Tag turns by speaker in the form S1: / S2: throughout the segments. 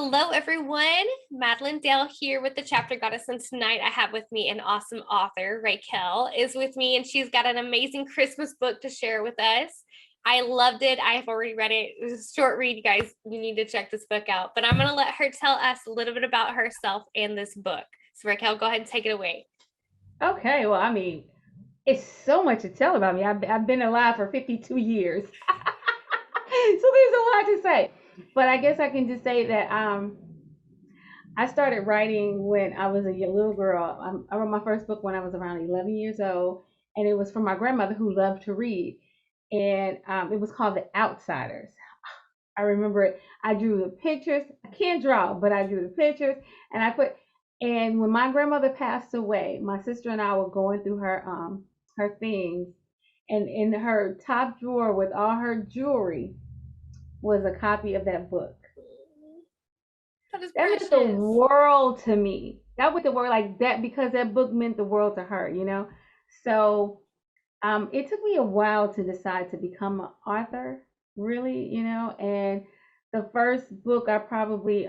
S1: Hello, everyone. Madeline Dale here with the Chapter Goddess, and tonight I have with me an awesome author. Raykel is with me, and she's got an amazing Christmas book to share with us. I loved it. I have already read it. It was a short read, you guys. You need to check this book out. But I'm going to let her tell us a little bit about herself and this book. So, Raykel, go ahead and take it away.
S2: Okay, well, I mean, it's so much to tell about me. I've been alive for 52 years. So there's a lot to say. But I guess I can just say that I started writing when I was a little girl. I wrote my first book when I was around 11 years old, and it was from my grandmother who loved to read. And it was called The Outsiders. I remember it. I drew the pictures. I can't draw, but I drew the pictures, and and when my grandmother passed away, my sister and I were going through her things, and in her top drawer with all her jewelry was a copy of that book.
S1: That is
S2: That meant the
S1: precious.
S2: world to me. That was the world like that because that book meant the world to her. So it took me a while to decide to become an author, really. And the first book I probably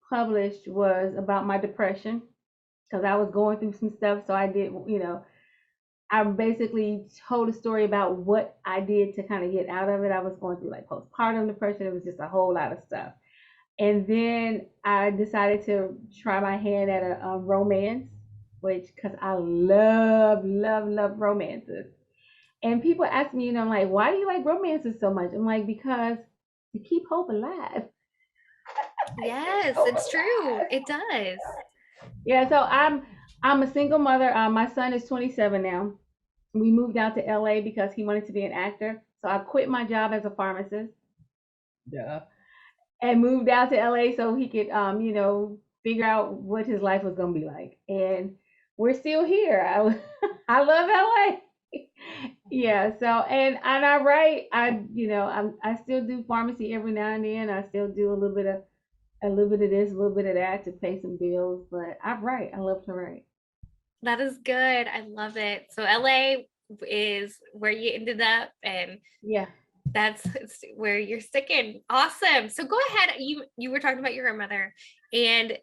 S2: published was about my depression because I was going through some stuff. So I basically told a story about what I did to kind of get out of it. I was going through like postpartum depression. It was just a whole lot of stuff. And then I decided to try my hand at a romance, which because I love, love, love romances. And people ask me, like, why do you like romances so much? I'm like, because to keep hope alive. Keep
S1: Yes,
S2: hope
S1: it's true.
S2: alive.
S1: It does.
S2: Yeah, so I'm a single mother. My son is 27 now. We moved out to LA because he wanted to be an actor. So I quit my job as a pharmacist. Duh. And moved out to LA so he could figure out what his life was gonna be like. And we're still here. I love LA. Yeah, so and I write. I still do pharmacy every now and then. I still do a little bit of this, a little bit of that to pay some bills. But I write. I love to write.
S1: That is good. I love it. So, LA is where you ended up, and
S2: Yeah.
S1: that's where you're sticking. Awesome. So go ahead. You were talking about your grandmother, and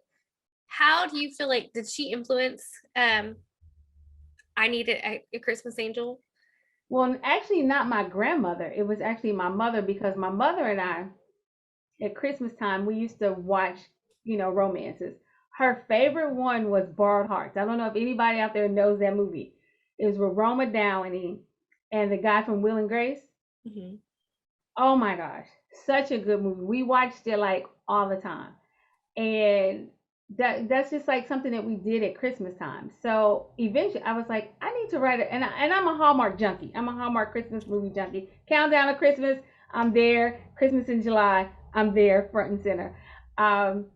S1: how do you feel like did she influence I Needed a Christmas Angel?
S2: Well, actually, not my grandmother. It was actually my mother because my mother and I at Christmas time we used to watch, romances. Her favorite one was Borrowed Hearts. I don't know if anybody out there knows that movie. It was with Roma Downey and the guy from Will and Grace.
S1: Mhm.
S2: Oh my gosh, such a good movie. We watched it like all the time, and that's just like something that we did at Christmas time. So eventually, I was like, I need to write it, and I'm a Hallmark junkie. I'm a Hallmark Christmas movie junkie. Countdown to Christmas, I'm there. Christmas in July, I'm there, front and center. Um,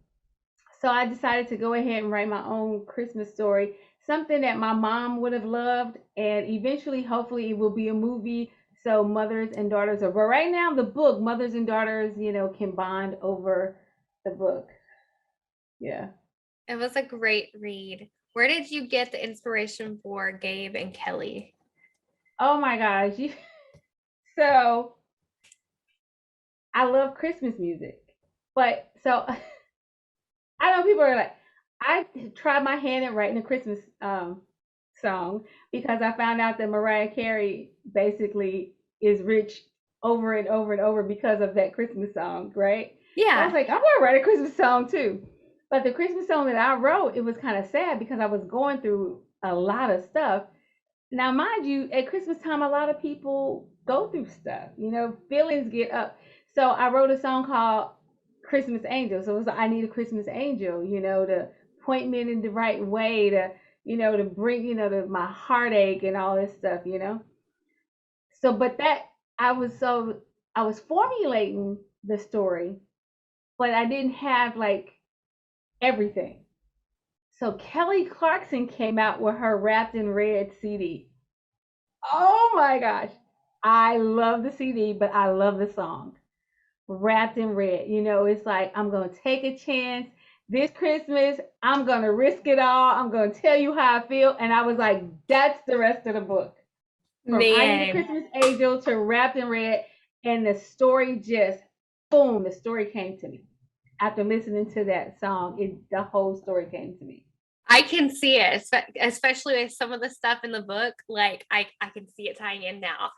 S2: so I decided to go ahead and write my own Christmas story, something that my mom would have loved, and eventually, hopefully, it will be a movie. So mothers and daughters are, but right now, the book, mothers and daughters, can bond over the book. Yeah.
S1: It was a great read. Where did you get the inspiration for Gabe and Kelly?
S2: Oh my gosh. So I love Christmas music. But so I know people are like, I tried my hand at writing a Christmas song because I found out that Mariah Carey basically is rich over and over and over because of that Christmas song, right? So I was
S1: Yeah.
S2: like, I'm gonna write a Christmas song too. But the Christmas song that I wrote, it was kind of sad because I was going through a lot of stuff. Now, mind you, at Christmas time, a lot of people go through stuff. Feelings get up. So I wrote a song called Christmas Angel. So it was like, I need a Christmas angel, to point me in the right way, to bring, my heartache and all this stuff. So, but I was formulating the story, but I didn't have like everything. So Kelly Clarkson came out with her Wrapped in Red CD. Oh my gosh. I love the CD, but I love the song. Wrapped in Red. It's like, I'm going to take a chance. This Christmas, I'm going to risk it all. I'm going to tell you how I feel. And I was like, that's the rest of the book. From I Need a
S1: Man.
S2: Christmas Angel to Wrapped in Red. And the story just, boom, the story came to me. after listening to that song, the whole story came to me.
S1: I can see it, especially with some of the stuff in the book. Like I can see it tying in now.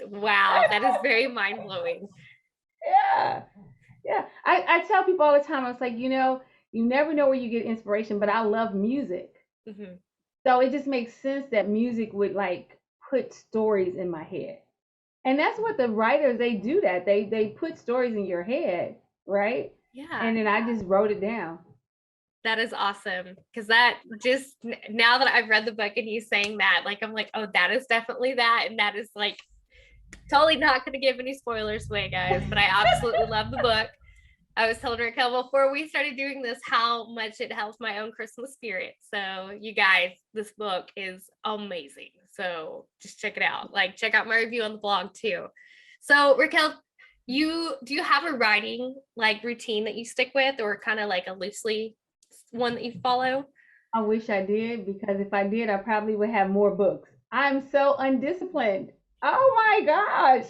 S1: Wow, that is very mind blowing.
S2: Yeah. Yeah. I tell people all the time, I was like, you never know where you get inspiration, but I love music.
S1: Mm-hmm.
S2: So it just makes sense that music would like put stories in my head. And that's what the writers, they do that. They put stories in your head, right?
S1: Yeah.
S2: And then I just wrote it down.
S1: That is awesome. Because that just, now that I've read the book and you saying that, like, I'm like, oh, that is definitely that. And that is like totally not going to give any spoilers away, guys, but I absolutely love the book. I was telling Raykel before we started doing this how much it helps my own Christmas spirit. So you guys, this book is amazing. So just check it out. Like, check out my review on the blog too. So Raykel, do you have a writing like routine that you stick with, or kind of like a loosely one that you follow?
S2: I wish I did, because if I did, I probably would have more books. I'm so undisciplined. Oh my gosh.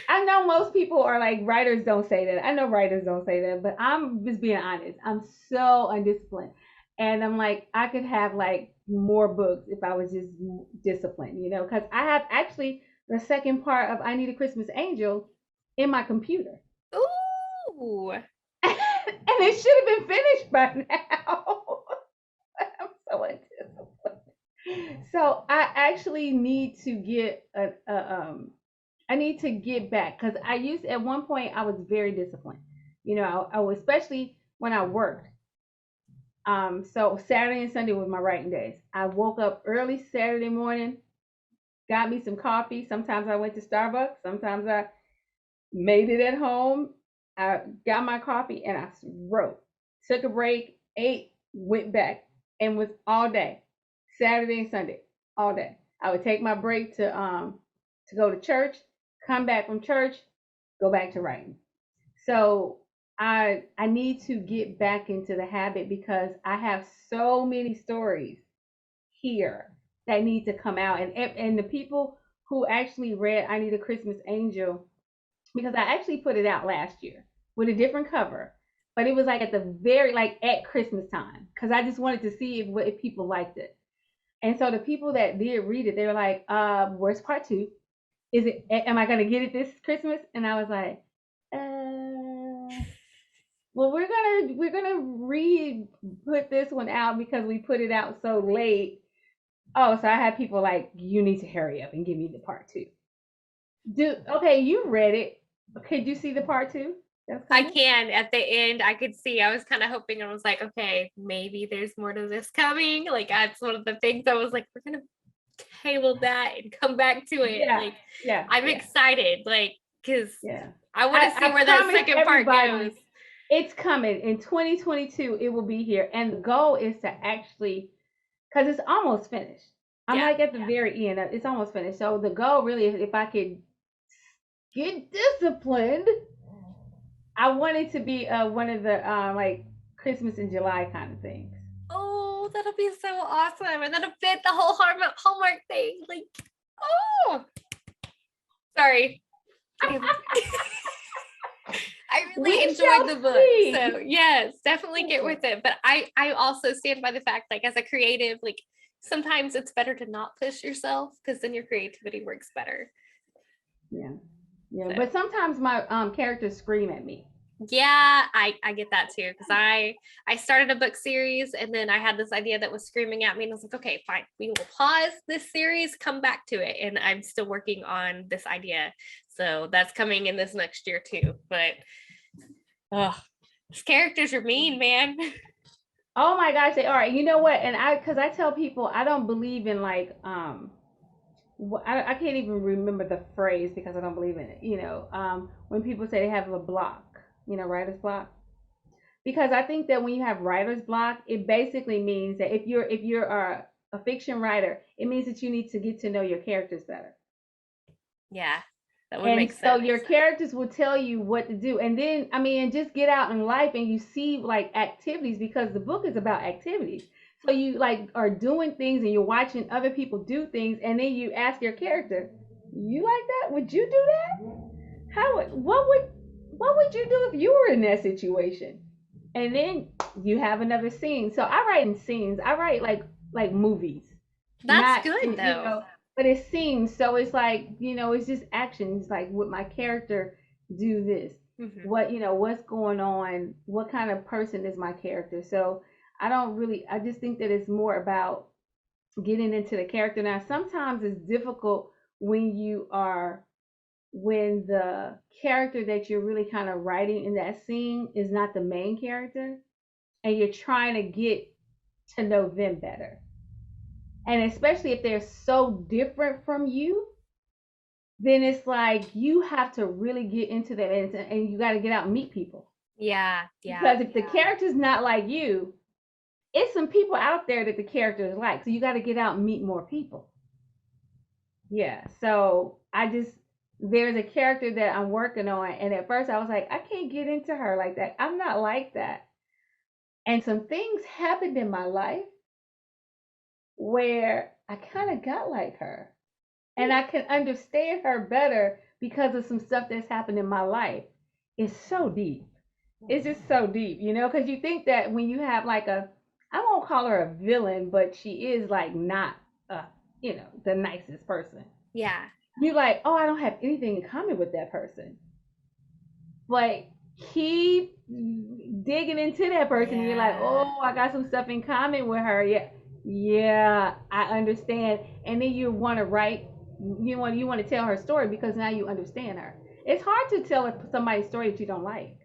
S2: I know most people are like, writers don't say that. I know writers don't say that, but I'm just being honest. I'm so undisciplined. And I'm like, I could have like more books if I was just disciplined, because I have actually the second part of I Need a Christmas Angel in my computer.
S1: Ooh.
S2: And it should have been finished by now. I'm so undisciplined. So I actually need to get I need to get back, because at one point I was very disciplined. I was, especially when I worked. So Saturday and Sunday was my writing days. I woke up early Saturday morning, got me some coffee. Sometimes I went to Starbucks. Sometimes I made it at home. I got my coffee and I wrote. Took a break, ate, went back, and was all day, Saturday and Sunday, all day. I would take my break to go to church, come back from church, go back to writing. So I need to get back into the habit, because I have so many stories here that need to come out, and the people who actually read I Need a Christmas Angel, because I actually put it out last year with a different cover, but it was like at Christmas time, because I just wanted to see if people liked it. And so the people that did read it, they were like, where's part two? Am I gonna get it this Christmas? And I was like, well, we're gonna put this one out because we put it out so late. Oh, so I had people like, you need to hurry up and give me the part two. Okay, you read it. Could you see the part two?
S1: I can. At the end, I could see. I was kind of hoping. I was like, okay, maybe there's more to this coming. Like, that's one of the things I was like, we're gonna table that and come back to it.
S2: Yeah,
S1: like,
S2: yeah.
S1: I'm excited. Like, because
S2: yeah,
S1: I want to see where that second part goes.
S2: It's coming in 2022. It will be here, and the goal is to actually, because it's almost finished. I'm like at the very end. It's almost finished. So the goal really is, if I could get disciplined, I want it to be one of the like Christmas in July kind of things.
S1: Oh, that'll be so awesome, and that'll fit the whole Hallmark thing. Like, oh, sorry. I really enjoyed the book. So yes, definitely get with it. But I also stand by the fact, like, as a creative, like, sometimes it's better to not push yourself, because then your creativity works better.
S2: Yeah. So. But sometimes my characters scream at me.
S1: Yeah, I get that too, because I started a book series, and then I had this idea that was screaming at me, and I was like, okay, fine, we will pause this series, come back to it. And I'm still working on this idea, so that's coming in this next year too. But these characters are mean, man.
S2: Oh my gosh, they are. You know what? And because I tell people, I don't believe in like I can't even remember the phrase because I don't believe in it. When people say they have a block, writer's block, because I think that when you have writer's block, it basically means that if you're a fiction writer, it means that you need to get to know your characters better.
S1: Yeah, that would make sense. So
S2: your characters will tell you what to do, and then just get out in life and you see like activities, because the book is about activities. So you like are doing things and you're watching other people do things, and then you ask your character, "You like that? Would you do that? What would would you do if you were in that situation? And then you have another scene. So I write in scenes. I write like movies,
S1: That's
S2: not
S1: good though.
S2: but it's scenes. So it's like it's just actions. Like, would my character do this?
S1: Mhm.
S2: What what's going on? What kind of person is my character? So I don't really. I just think that it's more about getting into the character. Now, sometimes it's difficult when when the character that you're really kind of writing in that scene is not the main character, and you're trying to get to know them better. And especially if they're so different from you, then it's like you have to really get into that, and you got to get out and meet people.
S1: Yeah, yeah.
S2: Because if the character's not like you, it's some people out there that the character is like. So you got to get out and meet more people. Yeah. So there's a character that I'm working on, and at first I was like, I can't get into her like that. I'm not like that. And some things happened in my life where I kind of got like her. And I can understand her better because of some stuff that's happened in my life. It's so deep. It's just so deep, because you think that when you have like I won't call her a villain, but she is like not, the nicest person.
S1: Yeah.
S2: You're like, oh, I don't have anything in common with that person. But keep digging into that person, and you're like, oh, I got some stuff in common with her. Yeah, yeah, I understand. And then you want to write, you want to tell her story because now you understand her. It's hard to tell somebody's story that you don't like.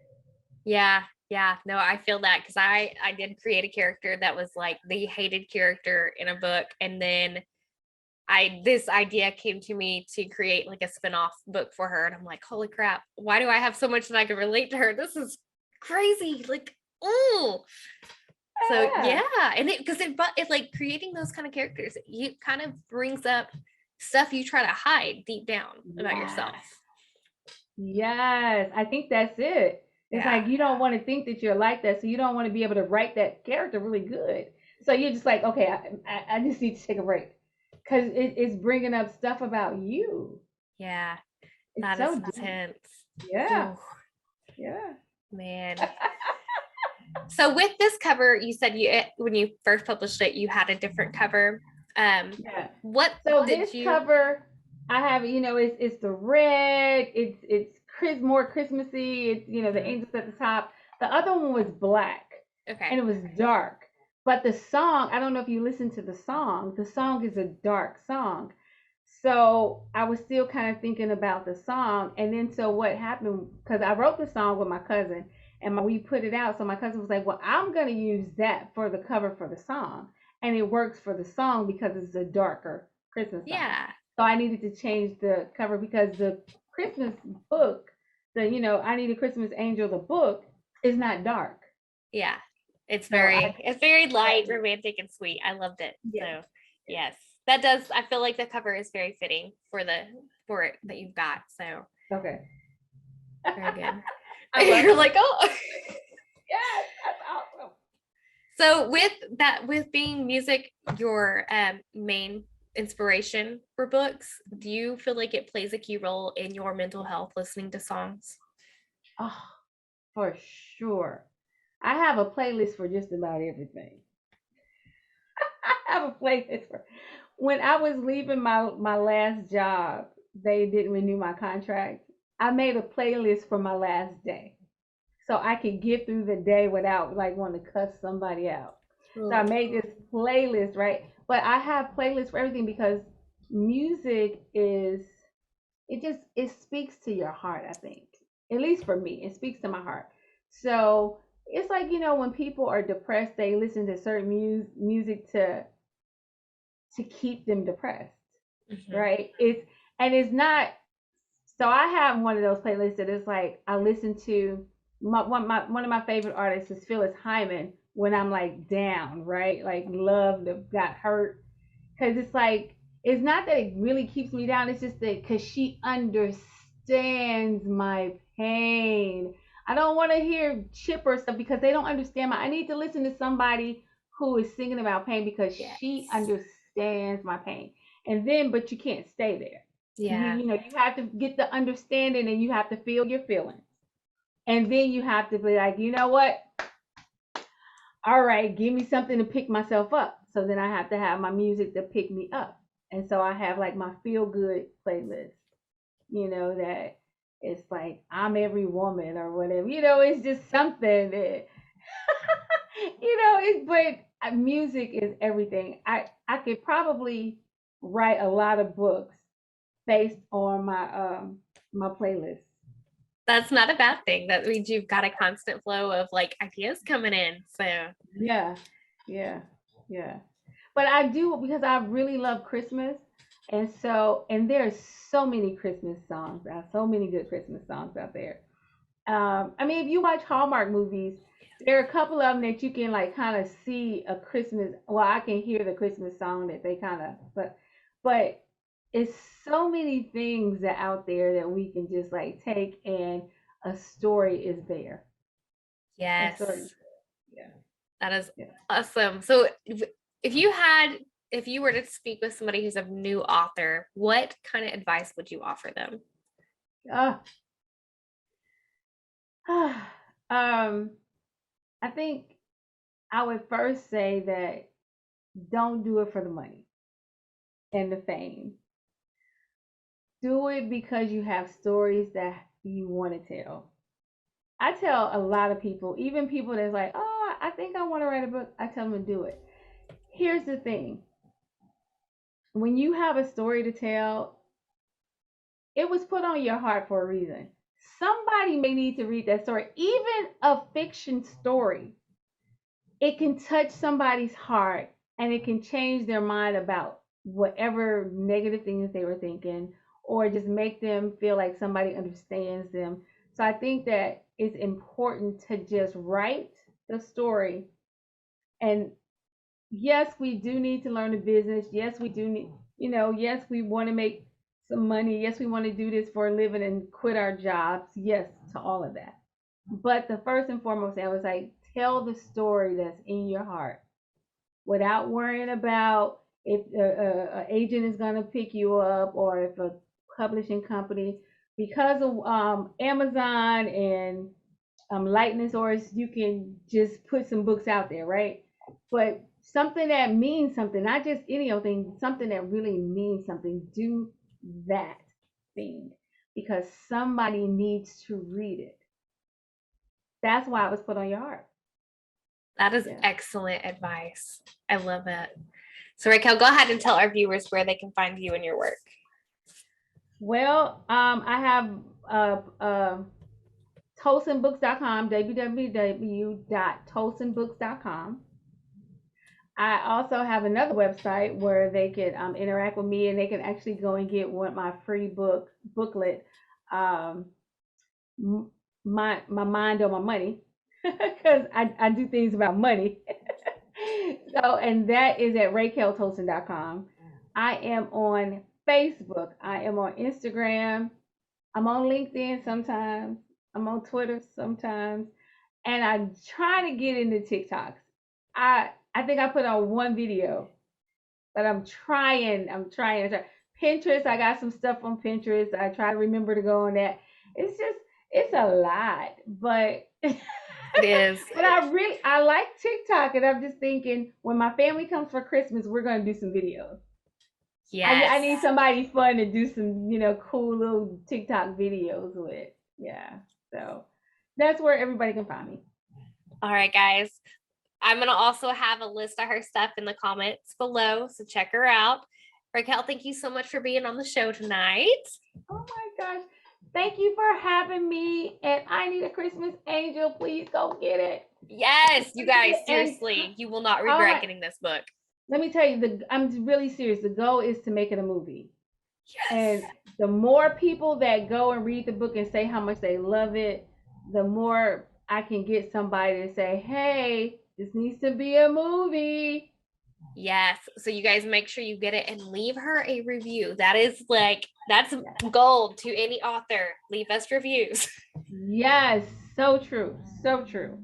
S1: Yeah. Yeah. No, I feel that because I did create a character that was like the hated character in a book, and then this idea came to me to create like a spin-off book for her, and I'm like, holy crap, why do I have so much that I can relate to her? This is crazy. Like, oh. So yeah, and it like creating those kind of characters, it kind of brings up stuff you try to hide deep down about yourself.
S2: Yes, I think that's it. It's
S1: Yeah.
S2: like you don't want to think that you're like that, so you don't want to be able to write that character really good. So you're just like, okay, I just need to take a break because it's bringing up stuff about you.
S1: Yeah.
S2: It's
S1: That is
S2: so deep.
S1: intense.
S2: Yeah.
S1: Ooh,
S2: Yeah.
S1: man. So with this cover, you said when you first published it, you had a different cover.
S2: Yeah.
S1: What
S2: So
S1: did
S2: this
S1: you?
S2: cover, I have, it's the red, it's more Christmassy, it's the angels at the top. The other one was black,
S1: Okay.
S2: and it was dark. But the song, I don't know if you listen to the song. The song is a dark song. So I was still kind of thinking about the song, and then so what happened? Because I wrote the song with my cousin, and we put it out. So my cousin was like, "Well, I'm gonna use that for the cover for the song." And it works for the song because it's a darker Christmas song.
S1: Yeah.
S2: So I needed to change the cover because the Christmas book, I Need a Christmas Angel, the book is not dark.
S1: Yeah. It's
S2: So
S1: very light, romantic, and sweet. I loved it.
S2: Yes.
S1: So yes, that does. I feel like the cover is very fitting for it that you've got. So
S2: Okay.
S1: very good. You're like, oh.
S2: Yes, that's awesome.
S1: So with being music your main inspiration for books, do you feel like it plays a key role in your mental health listening to songs?
S2: Oh, for sure. I have a playlist for just about everything. I have a playlist for when I was leaving my last job, they didn't renew my contract. I made a playlist for my last day, so I could get through the day without like wanting to cuss somebody out. So I made this playlist, right? But I have playlists for everything because music it speaks to your heart, I think. At least for me, it speaks to my heart. So it's like, when people are depressed, they listen to certain music to keep them depressed, right? It's not. So I have one of those playlists that is like I listen to one of my favorite artists is Phyllis Hyman when I'm like down, right? Like love that got hurt, because it's like it's not that it really keeps me down. It's just that because she understands my pain. I don't want to hear chipper stuff because they don't understand I need to listen to somebody who is singing about pain because she understands my pain. And then, but you can't stay there.
S1: Yeah.
S2: You have to get the understanding and you have to feel your feelings. And then you have to be like, you know what? All right, give me something to pick myself up. So then I have to have my music to pick me up. And so I have like my feel good playlist, that it's like I'm every woman or whatever. It's just something that, but music is everything. I could probably write a lot of books based on my playlist.
S1: That's not a bad thing. That means you've got a constant flow of like ideas coming in. So
S2: Yeah, yeah, yeah. But I do because I really love Christmas, and there's so many Christmas songs. There are so many good Christmas songs out there. I mean, if you watch Hallmark movies, there are a couple of them that you can like kind of see a Christmas. Well, I can hear the Christmas song that they kind of, but it's so many things that out there that we can just like take, and a story is there. A
S1: yes,
S2: story, yeah,
S1: that is
S2: yeah.
S1: awesome. So if you had, if you were to speak with somebody who's a new author, what kind of advice would you offer them?
S2: Ah, um, I think I would first say that don't do it for the money and the fame. Do it because you have stories that you want to tell. I tell a lot of people, even people that's like, oh, I think I want to write a book, I tell them to do it. Here's the thing, when you have a story to tell, it was put on your heart for a reason. Somebody may need to read that story, even a fiction story. It can touch somebody's heart, and it can change their mind about whatever negative things they were thinking, or just make them feel like somebody understands them. So I think that it's important to just write the story. And yes, we do need to learn the business. Yes, we do need, yes, we want to make some money. Yes, we want to do this for a living and quit our jobs. Yes, to all of that. But the first and foremost, I was like, tell the story that's in your heart without worrying about if an agent is going to pick you up, or if a publishing company, because of Amazon and lightness, or you can just put some books out there, right? But something that means something, not just any old thing, something that really means something. Do that thing because somebody needs to read it. That's why it was put on your heart.
S1: That is
S2: Yeah.
S1: excellent advice. I love it. So Raykel, go ahead and tell our viewers where they can find you and your work.
S2: Well, I have TolsonBooks.com, www.tolsonbooks.com. I also have another website where they can interact with me, and they can actually go and get my free booklet, um, my mind on my money, because I do things about money. So, and that is at RaykelTolson.com. I am on Facebook. I am on Instagram. I'm on LinkedIn sometimes. I'm on Twitter sometimes. And I'm trying to get into TikToks. I think I put on one video, but I'm trying. Pinterest, I got some stuff on Pinterest. I try to remember to go on that. It's a lot, but
S1: It is.
S2: but I like TikTok, and I'm just thinking when my family comes for Christmas, we're gonna do some videos. I
S1: Yes.
S2: need somebody fun to do some, cool little TikTok videos with. Yeah. So that's where everybody can find me.
S1: All right, guys. I'm going to also have a list of her stuff in the comments below, so check her out. Raykel, thank you so much for being on the show tonight.
S2: Oh my gosh. Thank you for having me. And I Need a Christmas Angel. Please go get it.
S1: Yes, you guys, seriously, you will not regret getting this book.
S2: Let me tell you, I'm really serious. The goal is to make it a movie.
S1: Yes.
S2: And the more people that go and read the book and say how much they love it, the more I can get somebody to say, hey, this needs to be a movie.
S1: Yes. So you guys make sure you get it and leave her a review. That's gold to any author. Leave us reviews.
S2: Yes. So true. So true.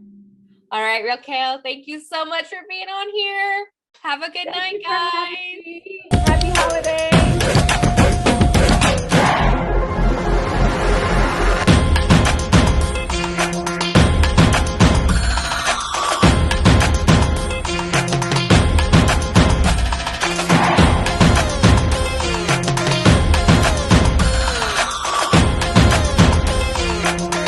S1: All right, Raykel, thank you so much for being on here. Have a good night, guys.
S2: Happy holidays.